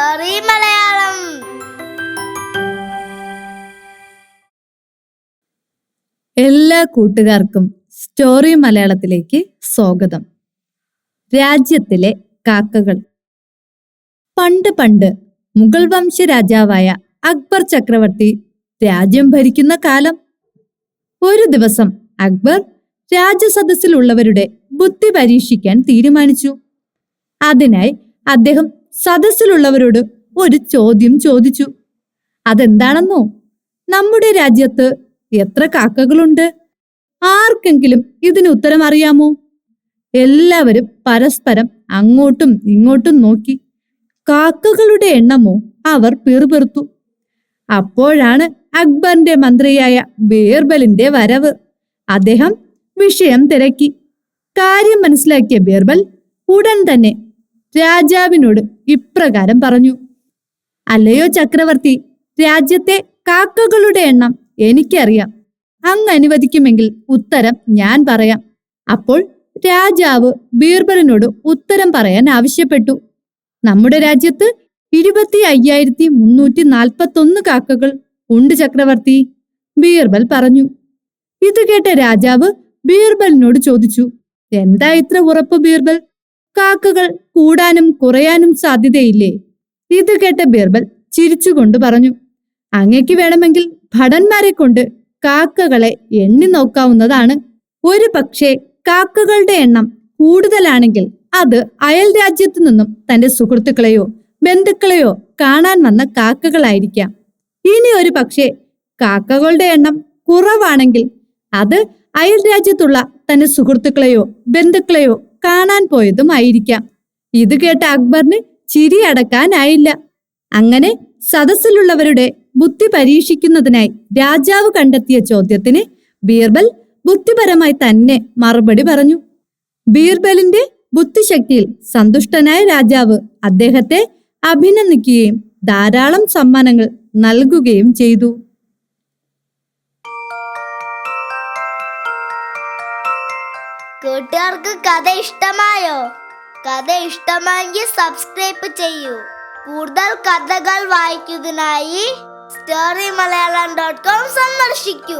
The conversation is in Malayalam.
സ്റ്റോറി മലയാളം. എല്ലാ കൂട്ടുകാർക്കും സ്റ്റോറി മലയാളത്തിലേക്ക് സ്വാഗതം. രാജ്യത്തിലെ കാക്കകൾ. പണ്ട് പണ്ട് മുഗൾ വംശ രാജാവായ അക്ബർ ചക്രവർത്തി രാജ്യം ഭരിക്കുന്ന കാലം. ഒരു ദിവസം അക്ബർ രാജസദസ്സിലുള്ളവരുടെ ബുദ്ധി പരീക്ഷിക്കാൻ തീരുമാനിച്ചു. അതിനായി അദ്ദേഹം സദസ്സിലുള്ളവരോട് ഒരു ചോദ്യം ചോദിച്ചു. അതെന്താണെന്നോ? നമ്മുടെ രാജ്യത്ത് എത്ര കാക്കകളുണ്ട്? ആർക്കെങ്കിലും ഇതിന് ഉത്തരം അറിയാമോ? എല്ലാവരും പരസ്പരം അങ്ങോട്ടും ഇങ്ങോട്ടും നോക്കി. കാക്കകളുടെ എണ്ണമോ അവർ പിറുപിറുത്തു. അപ്പോഴാണ് അക്ബറിന്റെ മന്ത്രിയായ ബീർബലിന്റെ വരവ്. അദ്ദേഹം വിഷയം തിരക്കി. കാര്യം മനസ്സിലാക്കിയ ബീർബൽ ഉടൻ തന്നെ രാജാവിനോട് ഇപ്രകാരം പറഞ്ഞു: അല്ലയോ ചക്രവർത്തി, രാജ്യത്തെ കാക്കകളുടെ എണ്ണം എനിക്കറിയാം. അങ്ങ് അനുവദിക്കുമെങ്കിൽ ഉത്തരം ഞാൻ പറയാം. അപ്പോൾ രാജാവ് ബീർബലിനോട് ഉത്തരം പറയാൻ ആവശ്യപ്പെട്ടു. നമ്മുടെ രാജ്യത്ത് 25,341 കാക്കകൾ ഉണ്ട് ചക്രവർത്തി, ബീർബൽ പറഞ്ഞു. ഇത് കേട്ട രാജാവ് ബീർബലിനോട് ചോദിച്ചു: എന്താ ഇത്ര ഉറപ്പ് ബീർബൽ? കാക്കകൾ കൂടാനും കുറയാനും സാധ്യതയില്ലേ? ഇത് കേട്ട ബീർബൽ ചിരിച്ചുകൊണ്ട് പറഞ്ഞു: അങ്ങയ്ക്ക് വേണമെങ്കിൽ ഭടന്മാരെ കൊണ്ട് കാക്കകളെ എണ്ണി നോക്കാവുന്നതാണ്. ഒരു പക്ഷേ കാക്കകളുടെ എണ്ണം കൂടുതലാണെങ്കിൽ അത് അയൽ രാജ്യത്തു നിന്നും തന്റെ സുഹൃത്തുക്കളെയോ ബന്ധുക്കളെയോ കാണാൻ വന്ന കാക്കകളായിരിക്കാം. ഇനി ഒരു പക്ഷേ കാക്കകളുടെ എണ്ണം കുറവാണെങ്കിൽ അത് അയൽ രാജ്യത്തുള്ള തന്റെ സുഹൃത്തുക്കളെയോ ബന്ധുക്കളെയോ കാണാൻ പോയതുമായിരിക്കാം. ഇത് കേട്ട അക്ബറിന് ചിരി അടക്കാനായില്ല. അങ്ങനെ സദസ്സിലുള്ളവരുടെ ബുദ്ധി പരീക്ഷിക്കുന്നതിനായി രാജാവ് കണ്ടെത്തിയ ചോദ്യത്തിന് ബീർബൽ ബുദ്ധിപരമായി തന്നെ മറുപടി പറഞ്ഞു. ബീർബലിന്റെ ബുദ്ധിശക്തിയിൽ സന്തുഷ്ടനായ രാജാവ് അദ്ദേഹത്തെ അഭിനന്ദിക്കുകയും ധാരാളം സമ്മാനങ്ങൾ നൽകുകയും ചെയ്തു. കൂട്ടുകാർക്ക് കഥ ഇഷ്ടമായോ? കഥ ഇഷ്ടമായെങ്കിൽ സബ്സ്ക്രൈബ് ചെയ്യൂ. കൂടുതൽ കഥകൾ വായിക്കുന്നതിനായി storyMalayalam.com സന്ദർശിക്കൂ.